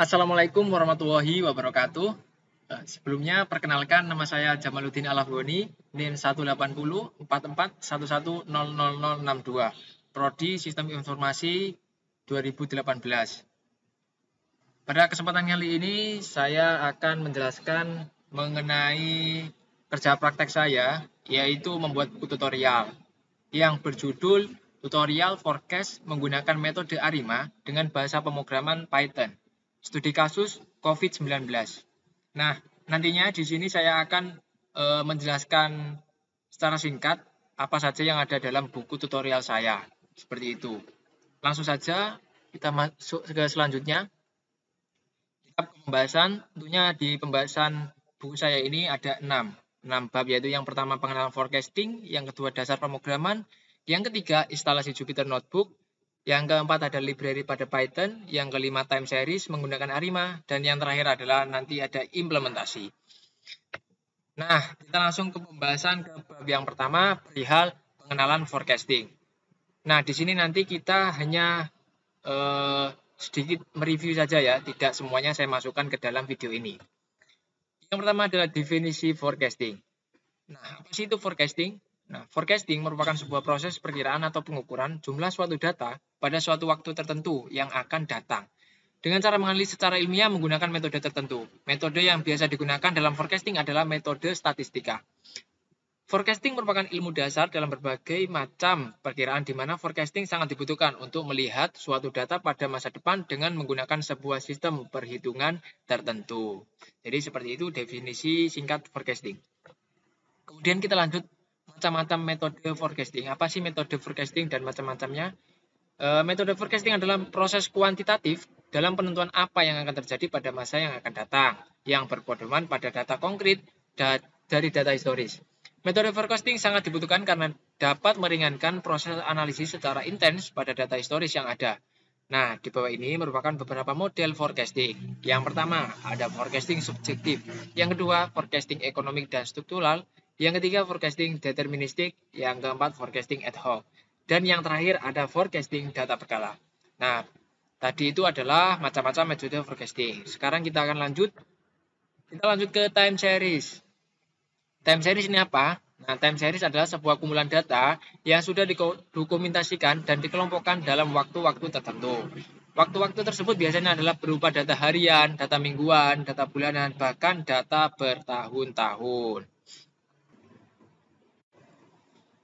Assalamualaikum warahmatullahi wabarakatuh. Sebelumnya perkenalkan nama saya Jamaluddin Alafgoni, NIM 1804411000062, Prodi Sistem Informasi 2018. Pada kesempatan kali ini saya akan menjelaskan mengenai kerja praktek saya, yaitu membuat buku tutorial yang berjudul Tutorial Forecast menggunakan metode ARIMA dengan bahasa pemrograman Python. Studi kasus COVID-19. Nah, nantinya di sini saya akan menjelaskan secara singkat apa saja yang ada dalam buku tutorial saya. Seperti itu. Langsung saja kita masuk ke selanjutnya. Pembahasan, tentunya di pembahasan buku saya ini ada 6 bab, yaitu yang pertama pengenalan forecasting, yang kedua dasar pemrograman, yang ketiga instalasi Jupyter Notebook, yang keempat ada library pada Python, yang kelima time series menggunakan ARIMA, dan yang terakhir adalah nanti ada implementasi. Nah, kita langsung ke pembahasan ke bab yang pertama, perihal pengenalan forecasting. Nah, di sini nanti kita hanya sedikit mereview saja ya, tidak semuanya saya masukkan ke dalam video ini. Yang pertama adalah definisi forecasting. Nah, apa sih itu forecasting? Nah, forecasting merupakan sebuah proses perkiraan atau pengukuran jumlah suatu data pada suatu waktu tertentu yang akan datang. Dengan cara menganalisis secara ilmiah menggunakan metode tertentu. Metode yang biasa digunakan dalam forecasting adalah metode statistika. Forecasting merupakan ilmu dasar dalam berbagai macam perkiraan di mana forecasting sangat dibutuhkan untuk melihat suatu data pada masa depan dengan menggunakan sebuah sistem perhitungan tertentu. Jadi seperti itu definisi singkat forecasting. Kemudian kita lanjut macam-macam metode forecasting. Apa sih metode forecasting dan macam-macamnya? Metode forecasting adalah proses kuantitatif dalam penentuan apa yang akan terjadi pada masa yang akan datang, yang berpedoman pada data konkret dari data historis. Metode forecasting sangat dibutuhkan karena dapat meringankan proses analisis secara intens pada data historis yang ada. Nah, di bawah ini merupakan beberapa model forecasting. Yang pertama, ada forecasting subjektif. Yang kedua, forecasting ekonomik dan struktural. Yang ketiga, forecasting deterministik. Yang keempat, forecasting ad hoc. Dan yang terakhir, ada forecasting data berkala. Nah, tadi itu adalah macam-macam metode forecasting. Sekarang kita akan lanjut. Kita lanjut ke time series. Time series ini apa? Nah, time series adalah sebuah kumpulan data yang sudah didokumentasikan dan dikelompokkan dalam waktu-waktu tertentu. Waktu-waktu tersebut biasanya adalah berupa data harian, data mingguan, data bulanan, bahkan data bertahun-tahun.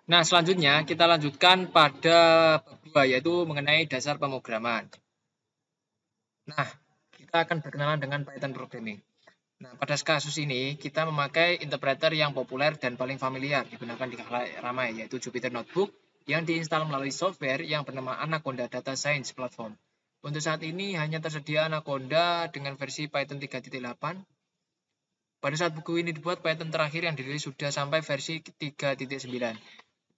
Nah, selanjutnya kita lanjutkan pada bab 2, yaitu mengenai dasar pemrograman. Nah, kita akan berkenalan dengan Python Programming. Nah, pada kasus ini kita memakai interpreter yang populer dan paling familiar digunakan di khalayak ramai, yaitu Jupyter Notebook yang diinstal melalui software yang bernama Anaconda Data Science Platform. Untuk saat ini hanya tersedia Anaconda dengan versi Python 3.8. Pada saat buku ini dibuat, Python terakhir yang dirilis sudah sampai versi 3.9.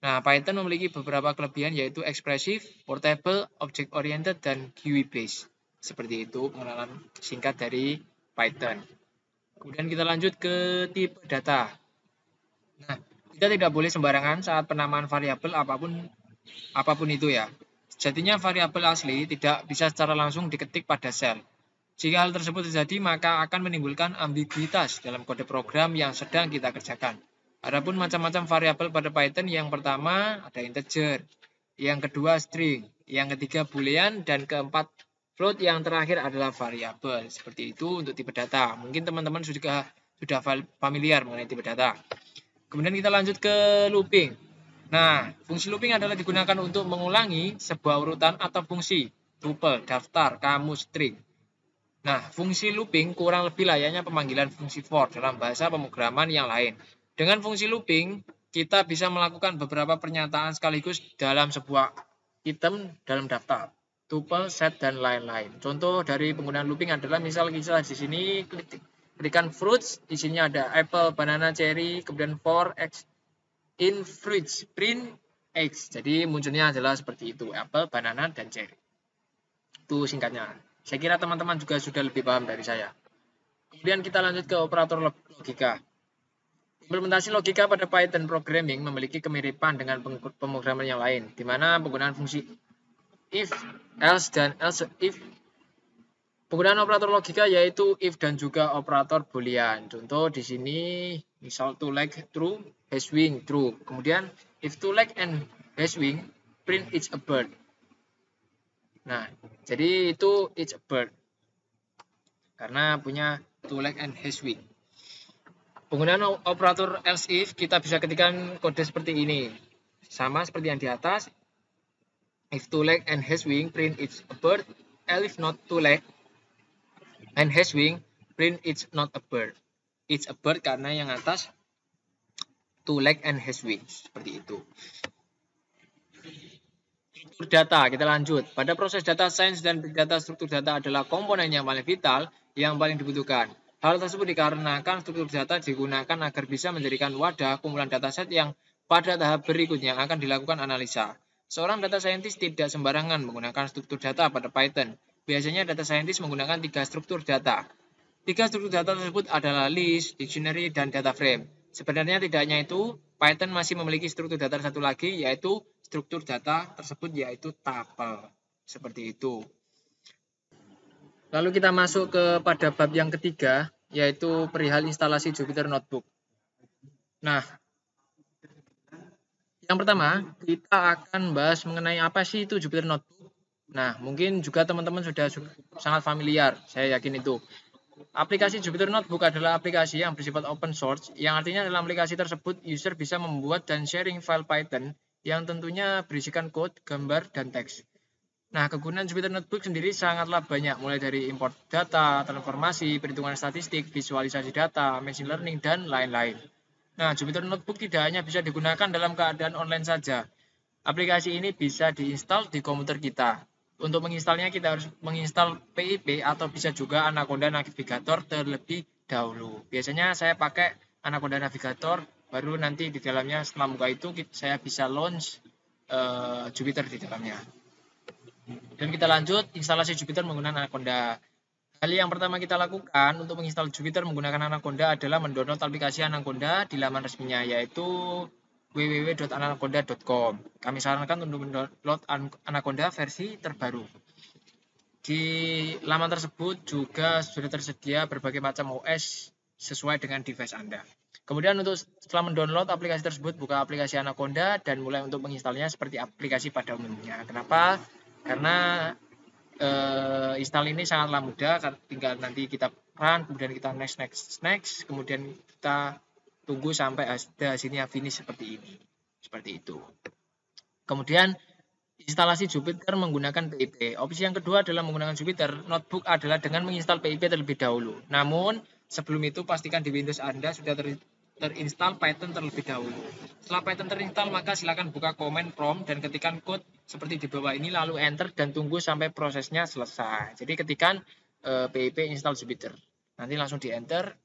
Nah, Python memiliki beberapa kelebihan yaitu ekspresif, portable, object-oriented, dan GUI-based. Seperti itu pengenalan singkat dari Python. Kemudian kita lanjut ke tipe data. Nah, kita tidak boleh sembarangan saat penamaan variabel apapun itu ya. Sejatinya variabel asli tidak bisa secara langsung diketik pada sel. Jika hal tersebut terjadi, maka akan menimbulkan ambiguitas dalam kode program yang sedang kita kerjakan. Adapun macam-macam variabel pada Python, yang pertama ada integer, yang kedua string, yang ketiga boolean, dan keempat float, yang terakhir adalah variabel. Seperti itu untuk tipe data. Mungkin teman-teman sudah familiar mengenai tipe data. Kemudian kita lanjut ke looping. Nah, fungsi looping adalah digunakan untuk mengulangi sebuah urutan atau fungsi, tuple, daftar, kamus, string. Nah, fungsi looping kurang lebih layaknya pemanggilan fungsi for dalam bahasa pemrograman yang lain. Dengan fungsi looping, kita bisa melakukan beberapa pernyataan sekaligus dalam sebuah item dalam daftar, tuple, set, dan lain-lain. Contoh dari penggunaan looping adalah misal kita di sini klikkan fruits, di sini ada apple, banana, cherry, kemudian for x in fruits, print x. Jadi munculnya adalah seperti itu, apple, banana, dan cherry. Itu singkatnya. Saya kira teman-teman juga sudah lebih paham dari saya. Kemudian kita lanjut ke operator logika. Implementasi logika pada Python Programming memiliki kemiripan dengan pemrograman yang lain, di mana penggunaan fungsi if, else, dan else if Penggunaan operator logika yaitu if dan juga operator boolean. Contoh di sini misal two leg true, has wing true. Kemudian if two leg and has wing, print it's a bird. Nah, jadi itu it's a bird karena punya two leg and has wing. Penggunaan operator else if kita bisa ketikkan kode seperti ini. Sama seperti yang di atas. If two leg and has wing, print it's a bird. If not two leg and has wing, print it's not a bird. It's a bird karena yang atas two leg and has wing. Seperti itu. Struktur data, kita lanjut. Pada proses data science dan big data, struktur data adalah komponen yang paling vital, yang paling dibutuhkan. Hal tersebut dikarenakan struktur data digunakan agar bisa menjadikan wadah kumpulan dataset yang pada tahap berikutnya akan dilakukan analisa. Seorang data scientist tidak sembarangan menggunakan struktur data pada Python. Biasanya data scientist menggunakan 3 struktur data. 3 struktur data tersebut adalah list, dictionary, dan data frame. Sebenarnya tidak hanya itu, Python masih memiliki struktur data satu lagi, yaitu struktur data tersebut yaitu tuple. Seperti itu. Lalu kita masuk kepada bab yang ketiga, yaitu perihal instalasi Jupyter Notebook. Nah, yang pertama, kita akan bahas mengenai apa sih itu Jupyter Notebook. Nah, mungkin juga teman-teman sudah sangat familiar, saya yakin itu. Aplikasi Jupyter Notebook adalah aplikasi yang bersifat open source, yang artinya dalam aplikasi tersebut user bisa membuat dan sharing file Python yang tentunya berisikan code, gambar, dan teks. Nah, kegunaan Jupyter Notebook sendiri sangatlah banyak, mulai dari import data, transformasi, perhitungan statistik, visualisasi data, machine learning, dan lain-lain. Nah, Jupyter Notebook tidak hanya bisa digunakan dalam keadaan online saja. Aplikasi ini bisa diinstal di komputer kita. Untuk menginstalnya kita harus menginstal PIP atau bisa juga Anaconda Navigator terlebih dahulu. Biasanya saya pakai Anaconda Navigator, baru nanti di dalamnya setelah buka itu saya bisa launch Jupyter di dalamnya. Dan kita lanjut instalasi Jupyter menggunakan Anaconda. Hal yang pertama kita lakukan untuk menginstal Jupyter menggunakan Anaconda adalah mendownload aplikasi Anaconda di laman resminya, yaitu www.anaconda.com. Kami sarankan untuk mendownload Anaconda versi terbaru. Di laman tersebut juga sudah tersedia berbagai macam OS sesuai dengan device Anda. Kemudian setelah mendownload aplikasi tersebut, buka aplikasi Anaconda dan mulai untuk menginstalnya seperti aplikasi pada umumnya. Kenapa? Karena install ini sangatlah mudah, tinggal nanti kita run, kemudian kita next, kemudian kita tunggu sampai hasilnya finish seperti ini. Seperti itu. Kemudian instalasi Jupyter menggunakan PIP. Opsi yang kedua adalah menggunakan Jupyter Notebook adalah dengan menginstal PIP terlebih dahulu. Namun, sebelum itu pastikan di Windows Anda sudah terinstall Python terlebih dahulu. Setelah Python terinstall, maka silakan buka command prompt dan ketikkan code seperti di bawah ini, lalu enter dan tunggu sampai prosesnya selesai. Jadi ketikkan PIP install Jupyter. Nanti langsung di enter,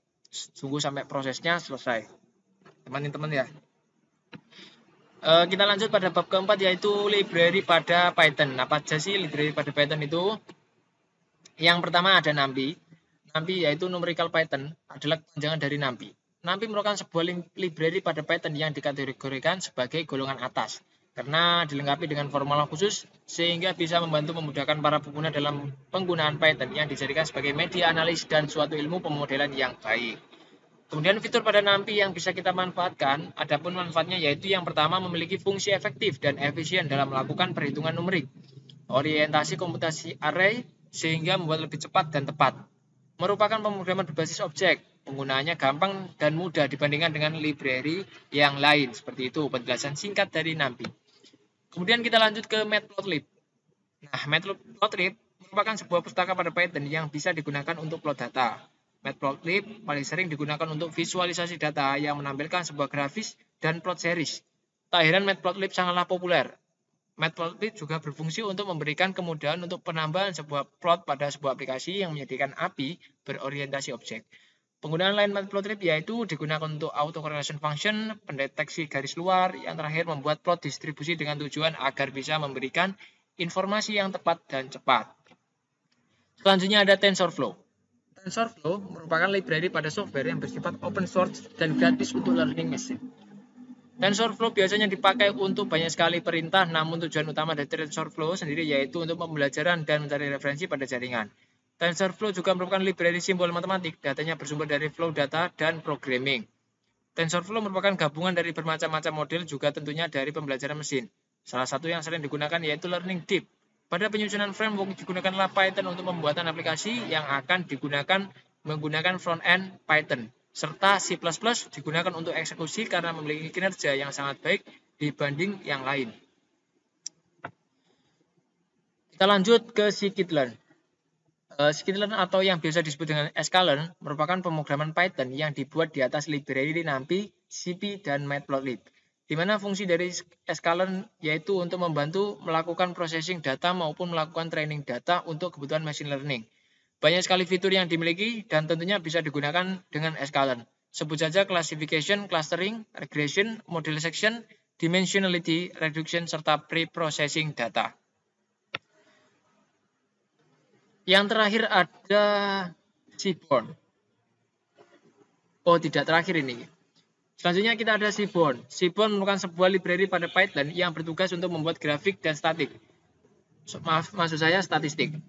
tunggu sampai prosesnya selesai. Teman-teman ya. Kita lanjut pada bab keempat, yaitu library pada Python. Apa aja sih library pada Python itu? Yang pertama ada NumPy. NumPy yaitu numerical Python, adalah kepanjangan dari NumPy. NumPy merupakan sebuah library pada Python yang dikategorikan sebagai golongan atas, karena dilengkapi dengan formula khusus sehingga bisa membantu memudahkan para pengguna dalam penggunaan Python yang dijadikan sebagai media analis dan suatu ilmu pemodelan yang baik. Kemudian fitur pada NumPy yang bisa kita manfaatkan, adapun manfaatnya yaitu yang pertama memiliki fungsi efektif dan efisien dalam melakukan perhitungan numerik, orientasi komputasi array sehingga membuat lebih cepat dan tepat. Merupakan pemrograman berbasis objek, penggunaannya gampang dan mudah dibandingkan dengan library yang lain. Seperti itu penjelasan singkat dari NumPy. Kemudian kita lanjut ke Matplotlib. Nah, Matplotlib merupakan sebuah pustaka pada Python yang bisa digunakan untuk plot data. Matplotlib paling sering digunakan untuk visualisasi data yang menampilkan sebuah grafis dan plot series. Tak heran Matplotlib sangatlah populer. Matplotlib juga berfungsi untuk memberikan kemudahan untuk penambahan sebuah plot pada sebuah aplikasi yang menyediakan API berorientasi objek. Penggunaan lain Matplotlib yaitu digunakan untuk autocorrelation function, pendeteksi garis luar, yang terakhir membuat plot distribusi dengan tujuan agar bisa memberikan informasi yang tepat dan cepat. Selanjutnya ada TensorFlow. TensorFlow merupakan library pada software yang bersifat open source dan gratis untuk learning machine. TensorFlow biasanya dipakai untuk banyak sekali perintah, namun tujuan utama dari TensorFlow sendiri yaitu untuk pembelajaran dan mencari referensi pada jaringan. TensorFlow juga merupakan library simbol matematik, datanya bersumber dari flow data dan programming. TensorFlow merupakan gabungan dari bermacam-macam model, juga tentunya dari pembelajaran mesin. Salah satu yang sering digunakan yaitu Learning Deep. Pada penyusunan framework digunakanlah Python untuk pembuatan aplikasi yang akan digunakan menggunakan front-end Python, serta C++ digunakan untuk eksekusi karena memiliki kinerja yang sangat baik dibanding yang lain. Kita lanjut ke scikit-learn. Scikit-learn atau yang biasa disebut dengan sklearn merupakan pemrograman Python yang dibuat di atas library NumPy, CP, dan Matplotlib, di mana fungsi dari sklearn yaitu untuk membantu melakukan processing data maupun melakukan training data untuk kebutuhan machine learning. Banyak sekali fitur yang dimiliki dan tentunya bisa digunakan dengan sklearn. Sebut saja classification, clustering, regression, model section, dimensionality, reduction, serta pre-processing data. Yang terakhir ada Seaborn. Oh, tidak terakhir ini. Selanjutnya kita ada Seaborn. Seaborn merupakan sebuah library pada Python yang bertugas untuk membuat grafik dan statistik.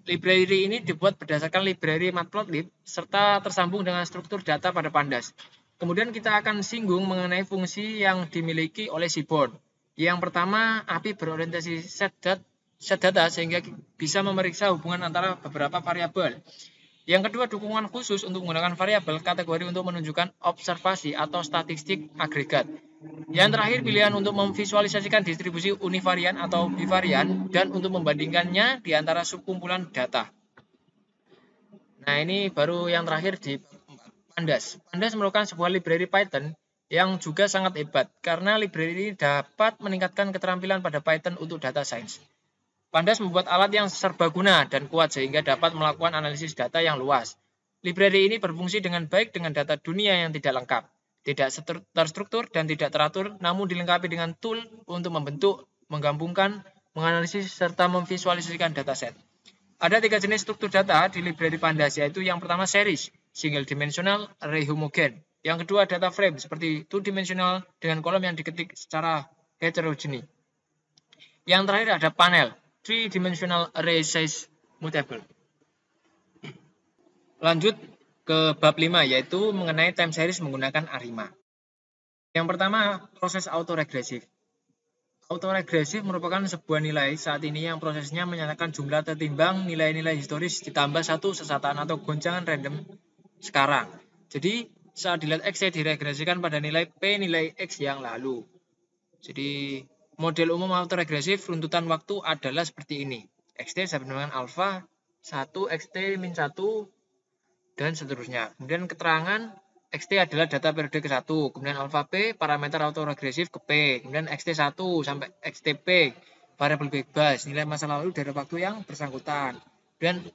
Library ini dibuat berdasarkan library Matplotlib serta tersambung dengan struktur data pada Pandas. Kemudian kita akan singgung mengenai fungsi yang dimiliki oleh Seaborn. Yang pertama, API berorientasi set data sehingga bisa memeriksa hubungan antara beberapa variabel. Yang kedua, dukungan khusus untuk menggunakan variabel kategori untuk menunjukkan observasi atau statistik agregat. Yang terakhir, pilihan untuk memvisualisasikan distribusi univarian atau bivarian dan untuk membandingkannya di antara subkumpulan data. Nah, ini baru yang terakhir di Pandas. Pandas merupakan sebuah library Python yang juga sangat hebat karena library ini dapat meningkatkan keterampilan pada Python untuk data science. Pandas membuat alat yang serbaguna dan kuat sehingga dapat melakukan analisis data yang luas. Library ini berfungsi dengan baik dengan data dunia yang tidak lengkap, tidak terstruktur dan tidak teratur, namun dilengkapi dengan tool untuk membentuk, menggabungkan, menganalisis, serta memvisualisasikan dataset. Ada 3 jenis struktur data di library Pandas, yaitu yang pertama series, single dimensional, array homogen. Yang kedua data frame, seperti two dimensional dengan kolom yang diketik secara heterogeneous. Yang terakhir ada panel, three-dimensional array size mutable. Lanjut ke bab 5, yaitu mengenai time series menggunakan ARIMA. Yang pertama, proses autoregresif. Autoregresif merupakan sebuah nilai saat ini yang prosesnya menyatakan jumlah tertimbang nilai-nilai historis ditambah satu sesataan atau goncangan random sekarang. Jadi, saat dilihat X diregresikan pada nilai P nilai X yang lalu. Jadi, model umum autoregresif runtutan waktu adalah seperti ini. XT sama dengan alfa, 1, XT min 1, dan seterusnya. Kemudian keterangan XT adalah data periode ke-1, kemudian alfa P, parameter autoregresif ke P, kemudian XT1 sampai XTP, variabel bebas, nilai masa lalu dari waktu yang bersangkutan. Dan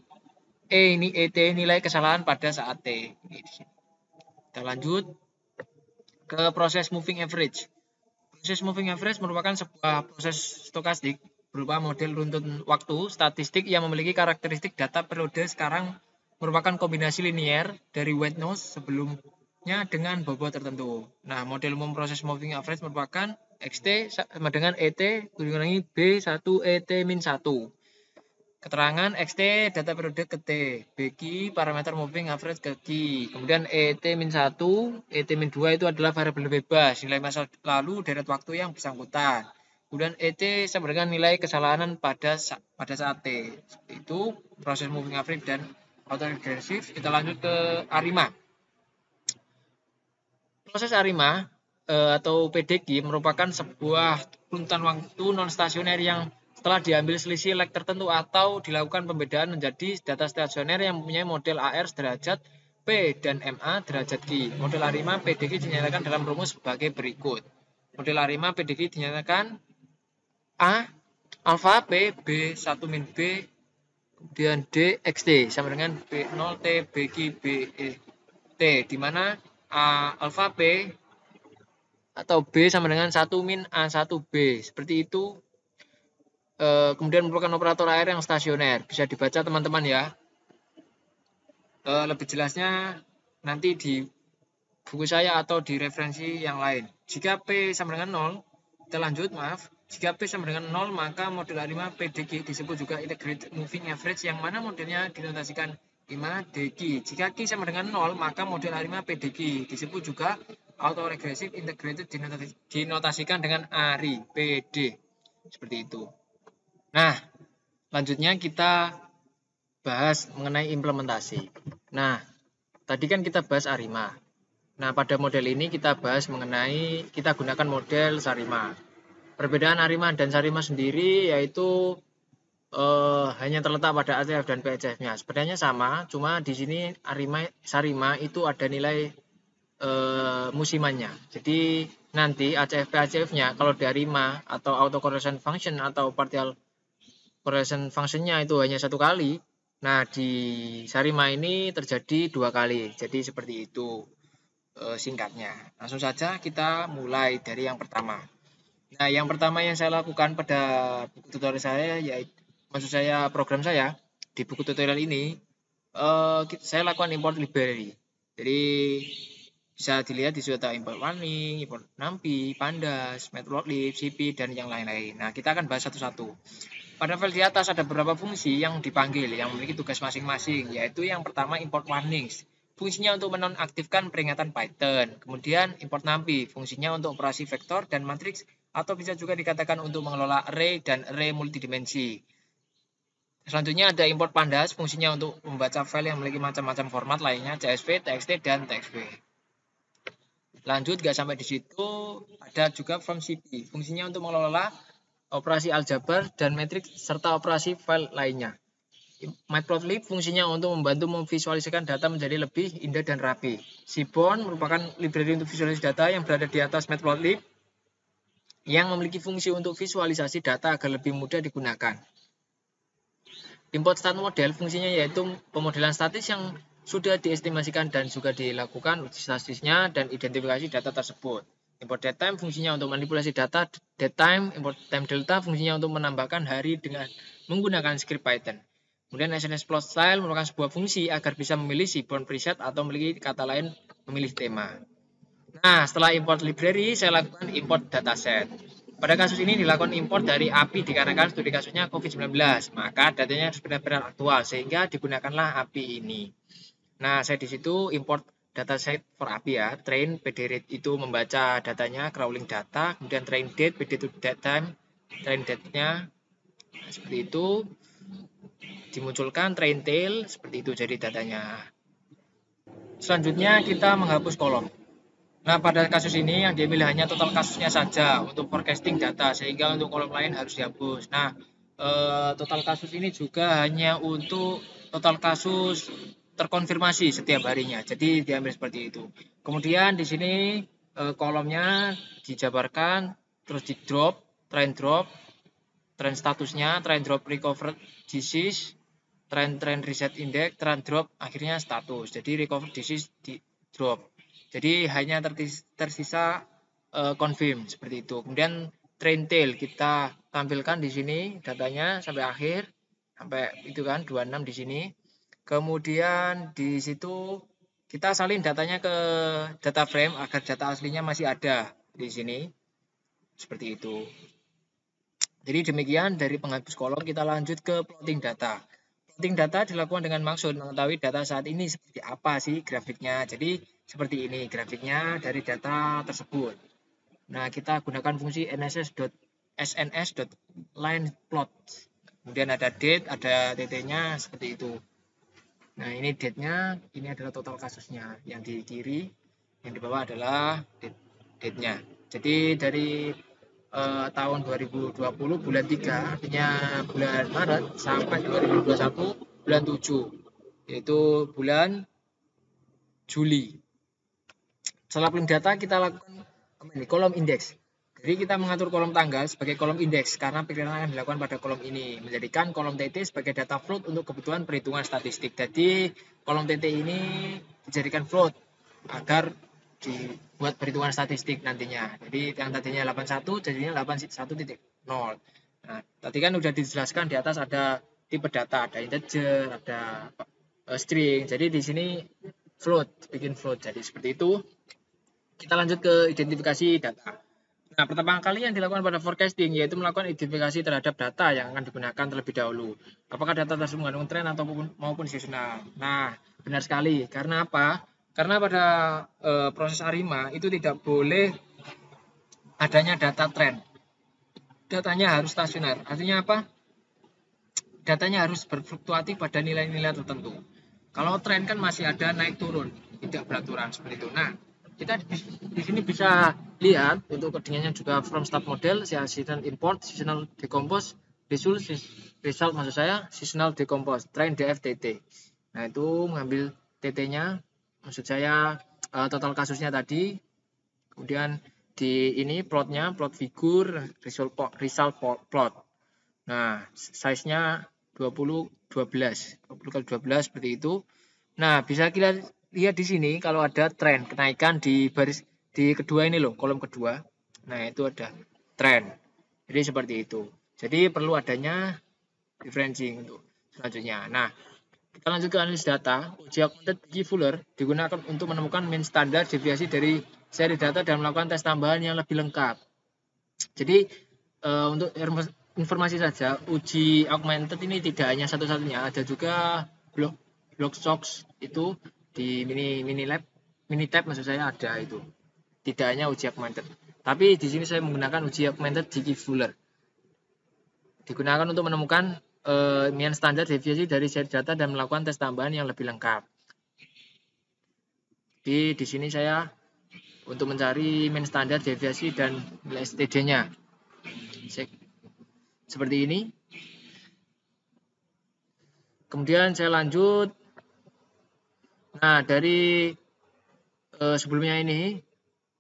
E ini ET, nilai kesalahan pada saat T. Kita lanjut ke proses moving average. Proses moving average merupakan sebuah proses stokastik berupa model runtun waktu statistik yang memiliki karakteristik data periode sekarang merupakan kombinasi linear dari white noise sebelumnya dengan bobot tertentu. Nah, model umum proses moving average merupakan XT sama dengan ET dikurangi B1 ET min 1. Keterangan XT data periode ke T, BQ parameter moving average ke Q. Kemudian ET min 1, ET min 2 itu adalah variabel bebas, nilai masa lalu deret waktu yang bersangkutan. Kemudian ET sama dengan nilai kesalahan pada saat T. Seperti itu proses moving average dan autoregresif. Kita lanjut ke ARIMA. Proses ARIMA atau PDQ merupakan sebuah runtutan waktu non stasioner yang setelah diambil selisih lag tertentu atau dilakukan pembedaan menjadi data stasioner yang mempunyai model AR derajat P dan MA derajat Q. Model ARIMA PDQ dinyatakan dalam rumus sebagai berikut. Model ARIMA PDQ dinyatakan A, alfa P, B 1 min B, kemudian D, XT sama dengan B0 T, BQ, B, E, T, di mana A, alfa P atau B sama dengan 1 min A1B. Seperti itu. Kemudian merupakan operator AR yang stasioner. Bisa dibaca teman-teman ya. Lebih jelasnya nanti di buku saya atau di referensi yang lain. Jika P sama dengan 0, kita lanjut, maaf. Jika P sama dengan 0, maka model ARIMA PDQ disebut juga integrated moving average yang mana modelnya dinotasikan 5 DQ. Jika Q sama dengan 0, maka model A5 PDQ. Disebut juga autoregressive integrated, dinotasikan dengan ARI, PD. Seperti itu. Nah, lanjutnya kita bahas mengenai implementasi. Nah, tadi kan kita bahas A5. Nah, pada model ini kita bahas mengenai, kita gunakan model SARIMA. Perbedaan A5 dan SARIMA sendiri yaitu hanya terletak pada ACF dan PHF-nya. Sebenarnya sama, cuma di sini SARIMA itu ada nilai musimannya. Jadi nanti ACF PHF-nya kalau dari ARIMA atau autocorrelation function atau partial correlation function-nya itu hanya 1 kali. Nah, di SARIMA ini terjadi 2 kali. Jadi seperti itu singkatnya. Langsung saja kita mulai dari yang pertama. Nah, yang pertama yang saya lakukan pada buku tutorial saya, yaitu maksud saya program saya di buku tutorial ini, saya lakukan import library. Jadi bisa dilihat di situ ada import warning, import NumPy, Pandas, Matplotlib, CP, dan yang lain-lain. Nah, kita akan bahas satu-satu. Pada file di atas ada beberapa fungsi yang dipanggil, yang memiliki tugas masing-masing, yaitu yang pertama import warnings. Fungsinya untuk menonaktifkan peringatan Python. Kemudian import NumPy, fungsinya untuk operasi vektor dan matriks, atau bisa juga dikatakan untuk mengelola array dan array multidimensi. Selanjutnya ada import Pandas, fungsinya untuk membaca file yang memiliki macam-macam format lainnya, CSV, TXT, dan TXT. Lanjut, gak sampai di situ, ada juga from CP, fungsinya untuk mengelola operasi aljabar dan matriks serta operasi file lainnya. Matplotlib fungsinya untuk membantu memvisualisasikan data menjadi lebih indah dan rapi. Seaborn merupakan library untuk visualisasi data yang berada di atas Matplotlib yang memiliki fungsi untuk visualisasi data agar lebih mudah digunakan. Import stat model fungsinya yaitu pemodelan statis yang sudah diestimasikan dan juga dilakukan uji statistisnya dan identifikasi data tersebut. Import datetime fungsinya untuk manipulasi data datetime. Import time delta fungsinya untuk menambahkan hari dengan menggunakan script Python. Kemudian SNS plot style merupakan sebuah fungsi agar bisa memilih seaborn preset atau memiliki kata lain memilih tema. Nah, setelah import library, saya lakukan import dataset. Pada kasus ini dilakukan import dari API dikarenakan studi kasusnya COVID-19, maka datanya harus benar-benar aktual sehingga digunakanlah API ini. Nah, saya di situ import dataset for API ya. Train PD rate itu membaca datanya, crawling data, kemudian train date, PD to date time, train date-nya seperti itu. Dimunculkan train tail seperti itu jadi datanya. Selanjutnya kita menghapus kolom. Nah, pada kasus ini yang diambil hanya total kasusnya saja untuk forecasting data, sehingga untuk kolom lain harus dihapus. Nah, total kasus ini juga hanya untuk total kasus terkonfirmasi setiap harinya. Jadi diambil seperti itu. Kemudian di sini kolomnya dijabarkan, terus di drop, trend statusnya, trend drop recovered disease, trend reset index, trend drop akhirnya status. Jadi recovered disease di drop. Jadi hanya tersisa confirm seperti itu. Kemudian train tail kita tampilkan di sini datanya sampai akhir, sampai itu kan 26 di sini. Kemudian di situ kita salin datanya ke data frame agar data aslinya masih ada di sini. Seperti itu. Jadi demikian dari penghapus kolom, kita lanjut ke plotting data. Plotting data dilakukan dengan maksud mengetahui data saat ini seperti apa sih grafiknya. Jadi seperti ini grafiknya dari data tersebut. Nah, kita gunakan fungsi sns.lineplot. Kemudian ada date, ada tt-nya seperti itu. Nah, ini date-nya, ini adalah total kasusnya. Yang di kiri, yang di bawah adalah date-nya. Jadi dari tahun 2020 bulan 3, artinya bulan Maret sampai 2021 bulan 7, yaitu bulan Juli. Setelah plotting data kita lakukan kolom indeks. Jadi kita mengatur kolom tanggal sebagai kolom indeks karena perkiraan akan dilakukan pada kolom ini. Menjadikan kolom TT sebagai data float untuk kebutuhan perhitungan statistik. Jadi kolom TT ini dijadikan float agar dibuat perhitungan statistik nantinya. Jadi yang tadinya 81 jadinya 81.0. Nah, tadi kan udah dijelaskan di atas ada tipe data, ada integer, ada string. Jadi di sini float, bikin float. Jadi seperti itu. Kita lanjut ke identifikasi data. Nah, pertama kali yang dilakukan pada forecasting yaitu melakukan identifikasi terhadap data yang akan digunakan terlebih dahulu. Apakah data tersebut mengandung tren atau maupun seasonal. Nah, benar sekali. Karena apa? Karena pada proses ARIMA itu tidak boleh adanya data tren. Datanya harus stasioner. Artinya apa? Datanya harus berfluktuatif pada nilai-nilai tertentu. Kalau tren kan masih ada naik turun, tidak beraturan seperti itu. Nah, kita di sini bisa lihat untuk codingannya juga from start model, seasonal import, seasonal decompose, result maksud saya seasonal decompose, train DFTT. Nah, itu mengambil TT-nya, maksud saya total kasusnya tadi. Kemudian di ini plotnya, plot figur, result plot. Nah, size-nya 20 12 kali 12 seperti itu. Nah, bisa kita lihat di sini kalau ada tren kenaikan di baris di kedua ini loh, kolom kedua. Nah, itu ada tren. Jadi seperti itu. Jadi perlu adanya differencing untuk selanjutnya. Nah, kita lanjut ke analisis data. Uji augmented bagi Fuller digunakan untuk menemukan mean standar deviasi dari seri data dan melakukan tes tambahan yang lebih lengkap. Jadi untuk informasi saja, uji augmented ini tidak hanya satu-satunya, ada juga Blocksox itu di Minitab maksud saya ada itu. Tidak hanya uji augmented. Tapi di sini saya menggunakan uji augmented di Fuller. Digunakan untuk menemukan mean standar deviasi dari seri data dan melakukan tes tambahan yang lebih lengkap. Di sini saya untuk mencari mean standar deviasi dan nilai STD-nya. Seperti ini. Kemudian saya lanjut. Nah, dari sebelumnya ini,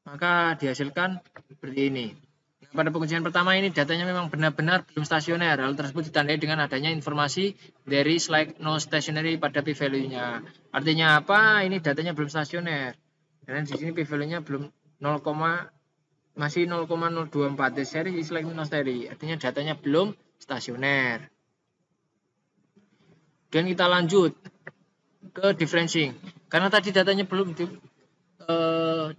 maka dihasilkan seperti ini. Nah, pada pengujian pertama ini datanya memang benar-benar belum stasioner. Hal tersebut ditandai dengan adanya informasi dari slide no stationary pada p-value-nya. Artinya apa? Ini datanya belum stasioner. Dan di sini p-value-nya belum 0, masih 0,024. The series is like no stationary. Artinya datanya belum stasioner. Dan kita lanjut ke differencing. Karena tadi datanya belum di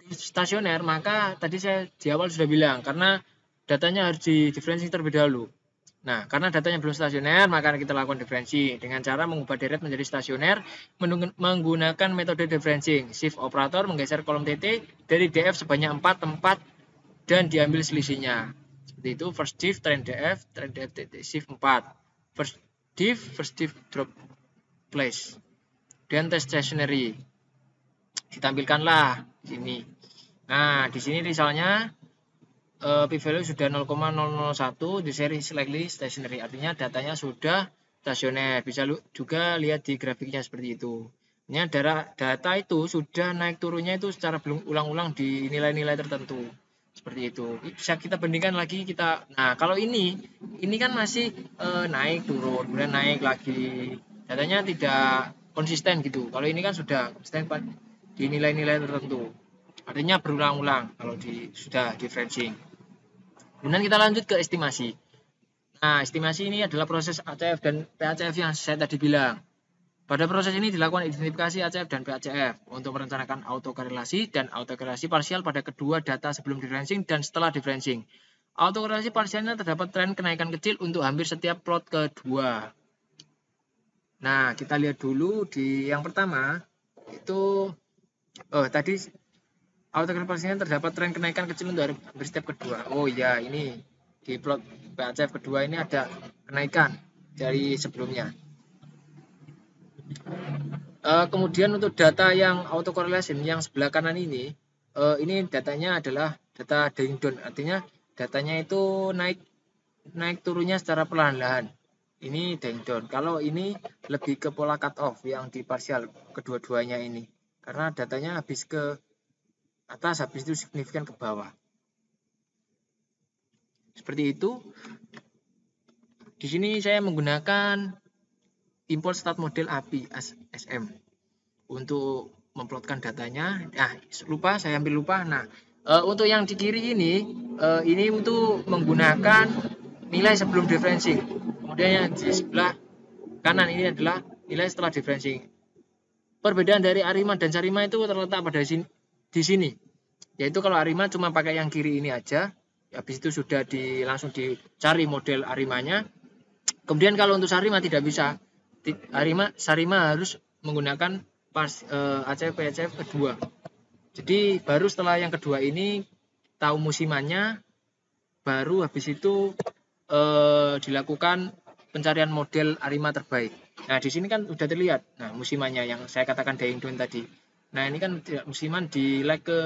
stasioner, maka tadi saya di awal sudah bilang karena datanya harus di differencing terlebih dahulu. Nah, karena datanya belum stasioner, maka kita lakukan differencing dengan cara mengubah deret menjadi stasioner menggunakan metode differencing. Shift operator menggeser kolom TT dari DF sebanyak 4 tempat dan diambil selisihnya. Seperti itu, first diff, train DF TT, shift 4. First diff drop place. Dan test stationary. Ditampilkanlah di sini. Nah, di sini misalnya p-value sudah 0,001, di seri slightly stationary. Artinya datanya sudah stasioner. Bisa juga lihat di grafiknya seperti itu. Ini data itu sudah naik turunnya itu secara berulang-ulang di nilai-nilai tertentu. Seperti itu. Bisa kita bandingkan lagi kita. Nah, kalau ini kan masih naik turun, kemudian naik lagi. Datanya tidak konsisten gitu. Kalau ini kan sudah konsisten di nilai-nilai tertentu. Artinya berulang-ulang kalau sudah differencing. Kemudian kita lanjut ke estimasi. Nah, estimasi ini adalah proses ACF dan PACF yang saya tadi bilang. Pada proses ini dilakukan identifikasi ACF dan PACF untuk merencanakan autokorelasi dan autokorelasi parsial pada kedua data sebelum differencing dan setelah differencing. Autokorelasi parsialnya terdapat tren kenaikan kecil untuk hampir setiap plot kedua. Nah, kita lihat dulu di yang pertama itu tadi autokorelasi parsialnya terdapat tren kenaikan kecil untuk hampir setiap kedua. Oh iya, ini di plot PACF kedua ini ada kenaikan dari sebelumnya. Kemudian untuk data yang autocorrelation yang sebelah kanan ini datanya adalah data dying down, artinya datanya itu naik turunnya secara perlahan-lahan. Ini dying down. Kalau ini lebih ke pola cut off yang di parsial kedua-duanya ini, karena datanya habis ke atas, habis itu signifikan ke bawah. Seperti itu. Di sini saya menggunakan import start model API SM untuk memplotkan datanya. Nah, saya hampir lupa. Nah, untuk yang di kiri ini untuk menggunakan nilai sebelum differencing. Kemudian yang di sebelah kanan ini adalah nilai setelah differencing. Perbedaan dari ARIMA dan SARIMA itu terletak pada di sini. Yaitu kalau ARIMA cuma pakai yang kiri ini aja, Habis itu sudah langsung dicari model Arimanya. Kemudian kalau untuk Sarima tidak bisa. Sarima harus menggunakan ACF kedua. Jadi baru setelah yang kedua ini tahu musimannya, baru habis itu dilakukan pencarian model Arima terbaik. Nah, di sini kan sudah terlihat. Nah, musimannya yang saya katakan Daingdun tadi. Nah, ini kan musiman di leg ke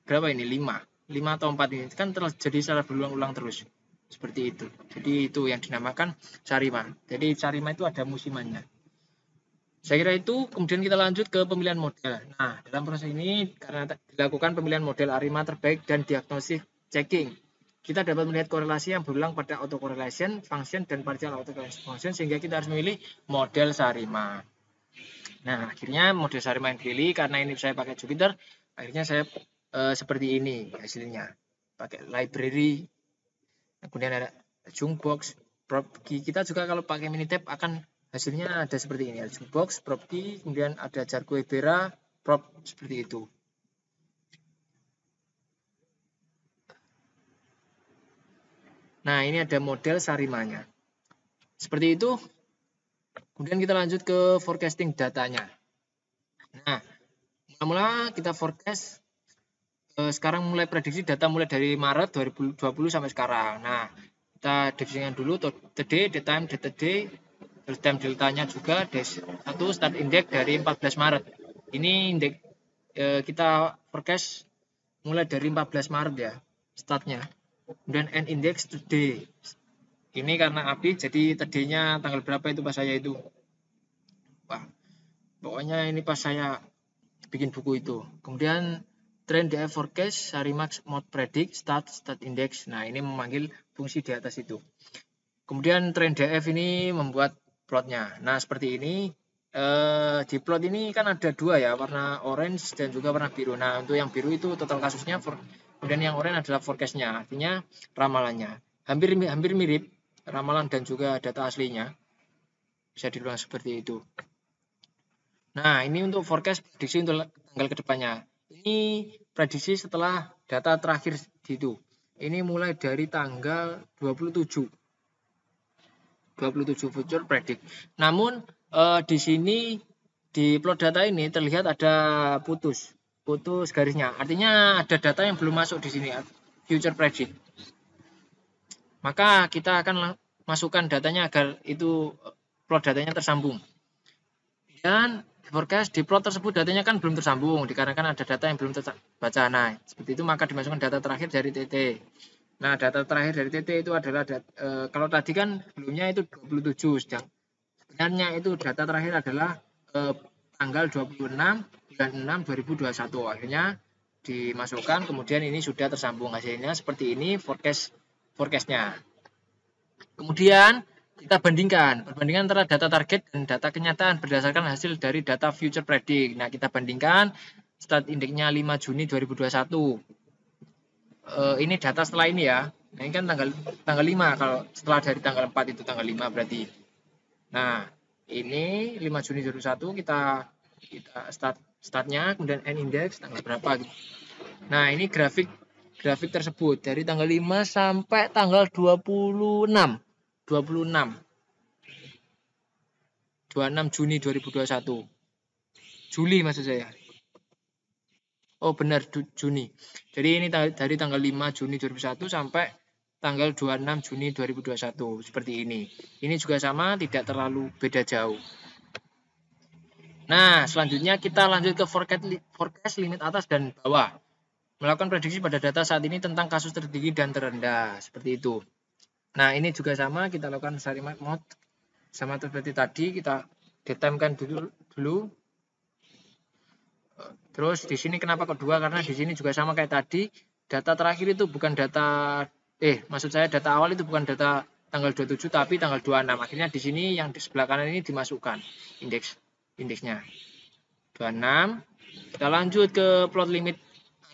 berapa ini? 5 atau 4 ini. Kan terjadi secara berulang-ulang terus. Seperti itu. Jadi itu yang dinamakan Sarima. Jadi Sarima itu ada musimannya. Saya kira itu, kemudian kita lanjut ke pemilihan model. Nah, dalam proses ini karena dilakukan pemilihan model Arima terbaik dan diagnosis checking, kita dapat melihat korelasi yang berulang pada autocorrelation function dan partial autocorrelation function, sehingga kita harus memilih model Sarima. Nah, akhirnya model Sarima yang dipilih, karena ini saya pakai Jupyter, akhirnya saya seperti ini hasilnya. Pakai library, kemudian ada Jungbox, prop key. Kita juga kalau pakai Minitab akan hasilnya ada seperti ini, ada Jungbox, prop key, kemudian ada Jargoebera, prop, seperti itu. Nah, ini ada model Sarimanya. Seperti itu. Kemudian kita lanjut ke forecasting datanya. Nah, mula-mula kita forecast, sekarang mulai prediksi data mulai dari Maret 2020 sampai sekarang. Nah, kita definisikan dulu today, the time, data day, terus time deltanya juga, satu start index dari 14 Maret. Ini indeks kita forecast mulai dari 14 Maret ya, startnya. Kemudian end index today. Ini karena API, jadi tadinya tanggal berapa itu pas saya itu. Wah, pokoknya ini pas saya bikin buku itu. Kemudian trend DF forecast, Sarimax mode predict, start index. Nah, ini memanggil fungsi di atas itu. Kemudian trend DF ini membuat plotnya. Nah, seperti ini. Di plot ini kan ada dua ya, warna orange dan juga warna biru. Nah, untuk yang biru itu total kasusnya, kemudian yang orange adalah forecastnya, artinya ramalannya. Hampir mirip ramalan dan juga data aslinya. Bisa diulang seperti itu. Nah, ini untuk forecast prediksi untuk tanggal kedepannya. Ini prediksi setelah data terakhir itu. Ini mulai dari tanggal 27 future predict. Namun di sini di plot data ini terlihat ada putus garisnya. Artinya ada data yang belum masuk di sini, future predict. Maka kita akan masukkan datanya agar itu plot datanya tersambung. Dan forecast di plot tersebut datanya kan belum tersambung dikarenakan ada data yang belum terbaca. Nah, seperti itu maka dimasukkan data terakhir dari TT. Nah, data terakhir dari TT itu adalah kalau tadi kan sebelumnya itu 27, sedang sebenarnya itu data terakhir adalah tanggal 26 bulan 6 2021. Akhirnya dimasukkan, kemudian ini sudah tersambung hasilnya seperti ini forecastnya. Kemudian kita perbandingan antara data target dan data kenyataan berdasarkan hasil dari data future predict. Nah, kita bandingkan start indeksnya 5 Juni 2021. Ini data setelah ini ya. Nah, ini kan tanggal 5, kalau setelah dari tanggal 4 itu tanggal 5 berarti. Nah, ini 5 Juni 2021 kita startnya, kemudian end index tanggal berapa gitu. Nah, ini grafik tersebut dari tanggal 5 sampai tanggal 26 Juni 2021. Juli maksud saya. Oh, benar Juni. Jadi ini dari tanggal 5 Juni 2021 sampai tanggal 26 Juni 2021. Seperti ini. Ini juga sama, tidak terlalu beda jauh. Nah, selanjutnya kita lanjut ke forecast limit atas dan bawah. Melakukan prediksi pada data saat ini tentang kasus tertinggi dan terendah. Seperti itu. Nah, ini juga sama, kita lakukan Sarimax mode. Sama seperti tadi, kita detemkan dulu. Terus di sini kenapa kedua? Karena di sini juga sama kayak tadi, data terakhir itu bukan data maksud saya data awal itu bukan data tanggal 27 tapi tanggal 26. Akhirnya di sini yang di sebelah kanan ini dimasukkan indeksnya. 26. Kita lanjut ke plot limit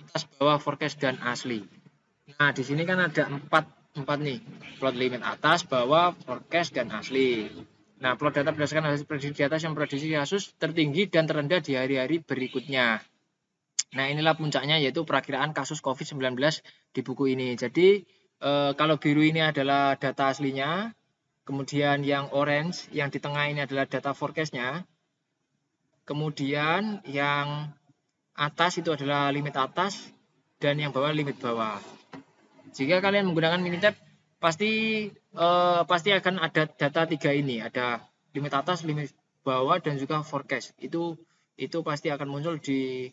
atas bawah forecast dan asli. Nah, di sini kan ada 4 nih. Plot limit atas, bawah, forecast dan asli. Nah, plot data berdasarkan hasil prediksi di atas yang prediksi kasus tertinggi dan terendah di hari-hari berikutnya. Nah, inilah puncaknya yaitu perakiraan kasus COVID-19 di buku ini. Jadi, kalau biru ini adalah data aslinya, kemudian yang orange, yang di tengah ini adalah data forecast-nya, kemudian yang atas itu adalah limit atas, dan yang bawah limit bawah. Jika kalian menggunakan Minitab, pasti akan ada data 3 ini, ada limit atas, limit bawah, dan juga forecast. Itu pasti akan muncul di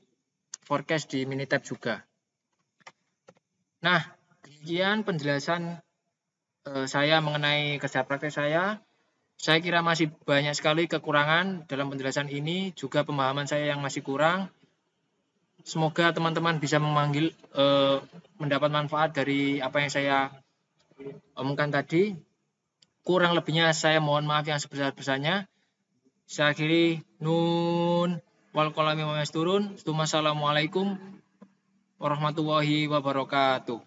forecast di Minitab juga. Nah, demikian penjelasan saya mengenai kerja praktek saya. Saya kira masih banyak sekali kekurangan dalam penjelasan ini, juga pemahaman saya yang masih kurang. Semoga teman-teman bisa mendapat manfaat dari apa yang saya omongkan tadi. Kurang lebihnya saya mohon maaf yang sebesar-besarnya. Saya akhiri nun wal qalami wa yasturun. Assalamualaikum warahmatullahi wabarakatuh.